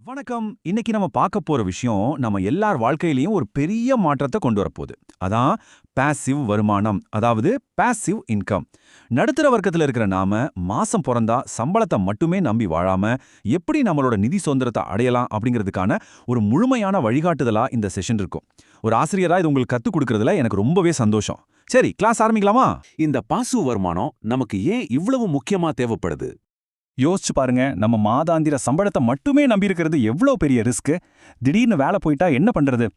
வணக்கம். இன்னைக்கு நம்ம பார்க்க போற விஷயம் நம்ம எல்லார் வாழ்க்கையிலயும் ஒரு பெரிய மாற்றத்தை கொண்டு வரப்போகுது. அதான் பாசிவ் வருமானம், அதாவது பாசிவ் இன்கம். நடுத்தர வர்க்கத்துல இருக்கிற நாம மாசம் பிறந்தா சம்பளத்தை மட்டுமே நம்பி வாழாம எப்படி நம்மளோட நிதி சுதந்திரத்தை அடையலாம் அப்படிங்கிறதுக்கான ஒரு முழுமையான வழிகாட்டுதலா இந்த செஷன் இருக்கும். ஒரு ஆசிரியரா இது உங்களுக்கு கத்துக் கொடுக்கறதுல எனக்கு ரொம்பவே சந்தோஷம். சரி, கிளாஸ் ஆரம்பிக்கலாமா? இந்த பாசிவ் வருமானம் நமக்கு ஏன் இவ்வளவு முக்கியமா தேவைப்படுது? யோசிச்சு பாருங்க, நம்ம மாதாந்திர சம்பளத்தை மட்டுமே நம்பியிருக்கிறது எவ்வளோ பெரிய ரிஸ்க். திடீர்னு வேலை போயிட்டா என்ன பண்றது?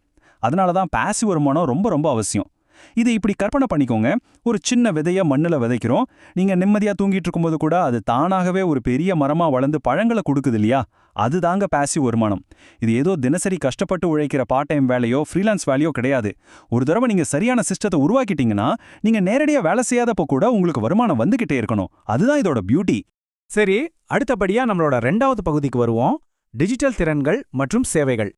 அதனால தான் பாசிவ் வருமானம் ரொம்ப ரொம்ப அவசியம். இதை இப்படி கற்பனை பண்ணிக்கோங்க. ஒரு சின்ன விதைய மண்ணில் விதைக்கிறோம். நீங்க நிம்மதியா தூங்கிட்டு இருக்கும்போது கூட அது தானாகவே ஒரு பெரிய மரமா வளர்ந்து பழங்களை கொடுக்குது இல்லையா? அதுதாங்க பாசிவ் வருமானம். இது ஏதோ தினசரி கஷ்டப்பட்டு உழைக்கிற பார்ட் டைம் வேலையோ ஃப்ரீலான்ஸ் வேலையோ கிடையாது. ஒரு தடவை நீங்க சரியான சிஸ்டத்தை உருவாக்கிட்டீங்கன்னா நீங்க நேரடியா வேலை செய்யாதப்போ கூட உங்களுக்கு வருமானம் வந்துகிட்டே இருக்கணும். அதுதான் இதோட பியூட்டி. சரி, அடுத்தபடியா நம்மளோட 2வது பகுதிக்கு வருவோம். டிஜிட்டல் திறன்கள் மற்றும் சேவைகள்.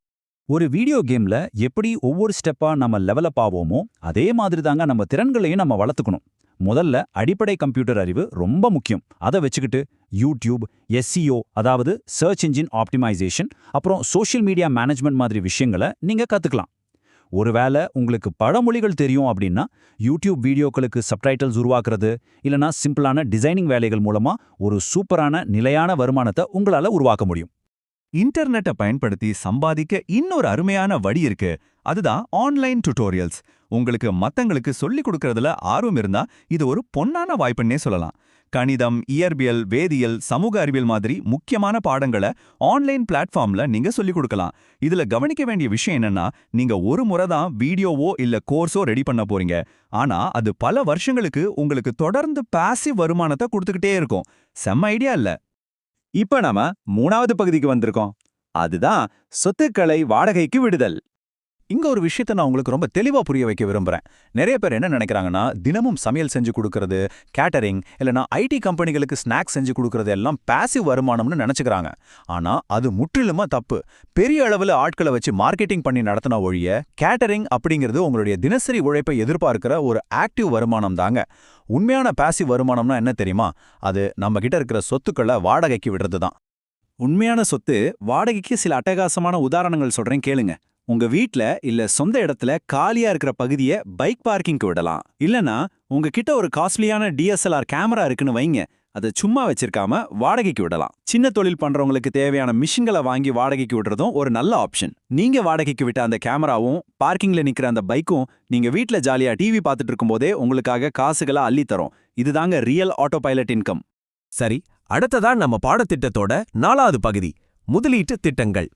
ஒரு வீடியோ கேம்ல எப்படி ஒவ்வொரு ஸ்டெப்பா நம்ம லெவலப் ஆவோமோ அதே மாதிரி தாங்க நம்ம திறன்களையும் நம்ம வளர்த்துக்கணும். முதல்ல அடிப்படை கம்ப்யூட்டர் அறிவு ரொம்ப முக்கியம். அதை வச்சுக்கிட்டு யூடியூப், SEO அதாவது சர்ச் இன்ஜின் ஆப்டிமைசேஷன், அப்புறம் சோஷியல் மீடியா மேனேஜ்மெண்ட் மாதிரி விஷயங்களை நீங்க கத்துக்கலாம். ஒருவேளை உங்களுக்கு பல மொழிகள் தெரியும் அப்படின்னா யூடியூப் வீடியோக்களுக்கு சப்டைட்டில்ஸ் உருவாக்குறது இல்லனா சிம்பிளான டிசைனிங் வேலைகள் மூலமா ஒரு சூப்பரான நிலையான வருமானத்தை உங்களால உருவாக்க முடியும். இன்டர்நெட்டை பயன்படுத்தி சம்பாதிக்க இன்னொரு அருமையான வழி இருக்கு. அதுதான் ஆன்லைன் டியூட்டோரியல்ஸ். உங்களுக்கு மத்தங்களுக்கு சொல்லிக் கொடுக்கறதுல ஆர்வம் இருந்தா இது ஒரு பொன்னான வாய்ப்புன்னே சொல்லலாம். கணிதம், இயற்பியல், வேதியியல், சமூக அறிவியல் மாதிரி முக்கியமான பாடங்களை ஆன்லைன் பிளாட்ஃபார்ம்ல நீங்க சொல்லிக் கொடுக்கலாம். இதுல கவனிக்க வேண்டிய விஷயம் என்னன்னா, நீங்க ஒரு முறை தான் வீடியோவோ இல்ல கோர்ஸோ ரெடி பண்ண போறீங்க. ஆனா அது பல வருஷங்களுக்கு உங்களுக்கு தொடர்ந்து பாசிவ் வருமானத்தை கொடுத்துக்கிட்டே இருக்கும். செம்ம ஐடியா இல்ல? இப்ப நாம 3வது பகுதிக்கு வந்திருக்கோம். அதுதான் சொத்துக்களை வாடகைக்கு விடுதல். இங்க ஒரு விஷயத்தை நான் உங்களுக்கு ரொம்ப தெளிவா புரிய வைக்க விரும்புறேன். நிறைய பேர் என்ன நினைக்கிறாங்கன்னா, தினமும் சமையல் செஞ்சு கொடுக்கறது, கேட்டரிங் இல்லனா IT கம்பெனிகளுக்கு ஸ்நாக்ஸ் செஞ்சு கொடுக்கறது எல்லாம் பாசிவ் வருமானம்னு நினைச்சுக்கிறாங்க. ஆனா அது முற்றிலுமா தப்பு. பெரிய அளவுல ஆட்களை வச்சு மார்க்கெட்டிங் பண்ணி நடத்தின ஒழிய கேட்டரிங் அப்படிங்கிறது உங்களுடைய தினசரி உழைப்பை எதிர்பார்க்கிற ஒரு ஆக்டிவ் வருமானம் தாங்க. உண்மையான பாசிவ் வருமானம்னா என்ன தெரியுமா? அது நம்ம கிட்ட இருக்கிற சொத்துக்களை வாடகைக்கு விடுறது தான். உண்மையான சொத்து வாடகைக்கு சில அட்டகாசமான உதாரணங்கள் சொல்றேன், கேளுங்க. உங்க வீட்ல இல்ல சொந்த இடத்துல காலியா இருக்கிற பகுதியை பைக் பார்க்கிங்க்கு விடலாம். இல்லனா உங்ககிட்ட ஒரு காஸ்ட்லியான DSLR கேமரா இருக்குன்னு வைங்க, அதை சும்மா வச்சிருக்காம வாடகைக்கு விடலாம். சின்ன தொழில் பண்றவங்களுக்கு தேவையான மிஷின்களை வாங்கி வாடகைக்கு விடுறதும் ஒரு நல்ல ஆப்ஷன். நீங்க வாடகைக்கு விட்ட அந்த கேமராவும் பார்க்கிங்ல நிக்கிற அந்த பைக்கும் நீங்க வீட்ல ஜாலியா டிவி பார்த்துட்டு இருக்கும்போதே உங்களுக்காக காசுகளை அள்ளி தரும். இதுதாங்க ரியல் ஆட்டோ பைலட் இன்கம். சரி, அடுத்ததா நம்ம பாடத்திட்டத்தோட 4வது பகுதி, முதலீட்டு திட்டங்கள்.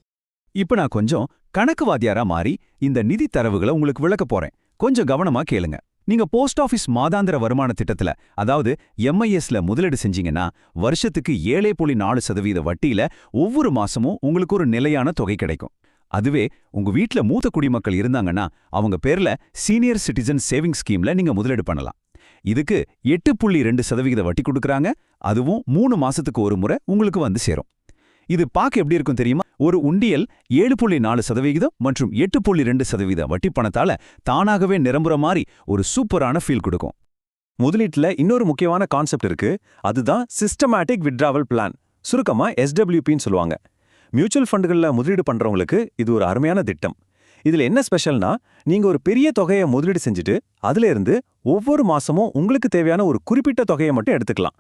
இப்ப நான் கொஞ்சம் கணக்கு வாத்தியாரா மாறி இந்த நிதி தரவுகளை உங்களுக்கு விளக்க போறேன். கொஞ்சம் கவனமா கேளுங்க. நீங்க போஸ்ட் ஆபீஸ் மாதாந்திர வருமான திட்டத்துல, அதாவது MISல முதலீடு செஞ்சீங்கன்னா வருஷத்துக்கு 7.4% வட்டியில ஒவ்வொரு மாசமும் உங்களுக்கு ஒரு நிலையான தொகை கிடைக்கும். அதுவே உங்க வீட்ல மூத்த குடிமக்கள் இருந்தாங்கன்னா அவங்க பேர்ல சீனியர் சிட்டிசன் சேவிங் ஸ்கீம்ல நீங்க முதலீடு பண்ணலாம். இதுக்கு 8.2% வட்டி கொடுக்கறாங்க. அதுவும் 3 மாசத்துக்கு ஒரு முறை உங்களுக்கு வந்து சேரும். இது பார்க்க எப்படி இருக்கும் தெரியுமா? ஒரு உண்டியல் 7.4% மற்றும் 8.2% வட்டி பணத்தால தானாகவே நிரம்புற மாதிரி ஒரு சூப்பரான ஃபீல் கொடுக்கும். முதலீட்டுல இன்னொரு முக்கியமான கான்செப்ட் இருக்கு. அதுதான் சிஸ்டமேட்டிக் வித்ட்ராவல் பிளான், சுருக்கமா SWPன்னு சொல்லுவாங்க. மியூச்சுவல் ஃபண்டுகள்ல முதலீடு பண்றவங்களுக்கு இது ஒரு அருமையான திட்டம். இதுல என்ன ஸ்பெஷல்னா, நீங்க ஒரு பெரிய தொகையை முதலீடு செஞ்சுட்டு அதுல இருந்து ஒவ்வொரு மாசமும் உங்களுக்கு தேவையான ஒரு குறிப்பிட்ட தொகையை மட்டும் எடுத்துக்கலாம்.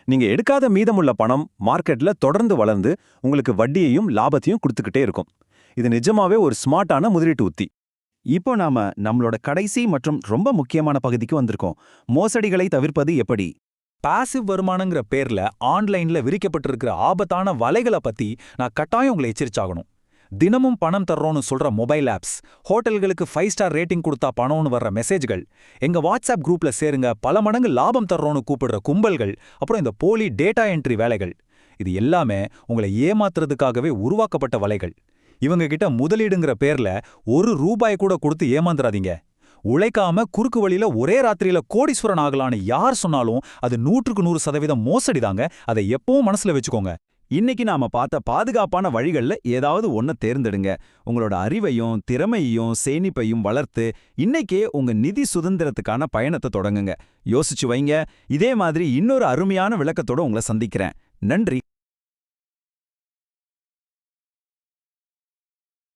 நீங்க எடுக்காத மீதமுள்ள பணம் மார்க்கெட்ல தொடர்ந்து வளர்ந்து உங்களுக்கு வட்டியையும் லாபத்தையும் கொடுத்துக்கிட்டே இருக்கும். இது நிஜமாவே ஒரு ஸ்மார்ட்டான முதலீட்டு உத்தி. இப்போ நாம நம்மளோட கடைசி மற்றும் ரொம்ப முக்கியமான பகுதிக்கு வந்திருக்கோம். மோசடிகளை தவிர்ப்பது எப்படி? பாசிவ் வருமானங்கிற பேர்ல ஆன்லைன்ல விரிக்கப்பட்டிருக்கிற ஆபத்தான வலைகளை பத்தி நான் கட்டாயம் உங்களை எச்சரிச்சாகணும். தினமும் பணம் தர்றோம்னு சொல்ற மொபைல் ஆப்ஸ், ஹோட்டல்களுக்கு 5 ஸ்டார் ரேட்டிங் கொடுத்தா பணம்னு வர்ற மெசேஜ்கள், எங்க வாட்ஸ்அப் குரூப்ல சேருங்க பல மடங்கு லாபம் தர்றோம்னு கூப்பிடுற கும்பல்கள், அப்புறம் இந்த போலி டேட்டா என்ட்ரி வேலைகள், இது எல்லாமே உங்களை ஏமாத்துறதுக்காகவே உருவாக்கப்பட்ட வலைகள். இவங்க கிட்ட முதலீடுங்கிற பேர்ல ₹1 கூட கொடுத்து ஏமாந்துறாதீங்க. உழைக்காம குறுக்கு வழியில ஒரே ராத்திரியில கோடீஸ்வரன் ஆகலான்னு யார் சொன்னாலும் அது 100க்கு 100% மோசடிதாங்க. அதை எப்பவும் மனசுல வச்சுக்கோங்க. இன்னைக்கு நாம பார்த்த பாதுகாப்பான வழிகள்ல ஏதாவது ஒன்ன தேர்ந்தெடுங்க. உங்களோட அறிவையும் திறமையையும் சேமிப்பையும் வளர்த்து இன்னைக்கே உங்க நிதி சுதந்திரத்துக்கான பயணத்தை தொடங்குங்க. யோசிச்சு வைங்க. இதே மாதிரி இன்னொரு அருமையான விளக்கத்தோட உங்களை சந்திக்கிறேன். நன்றி.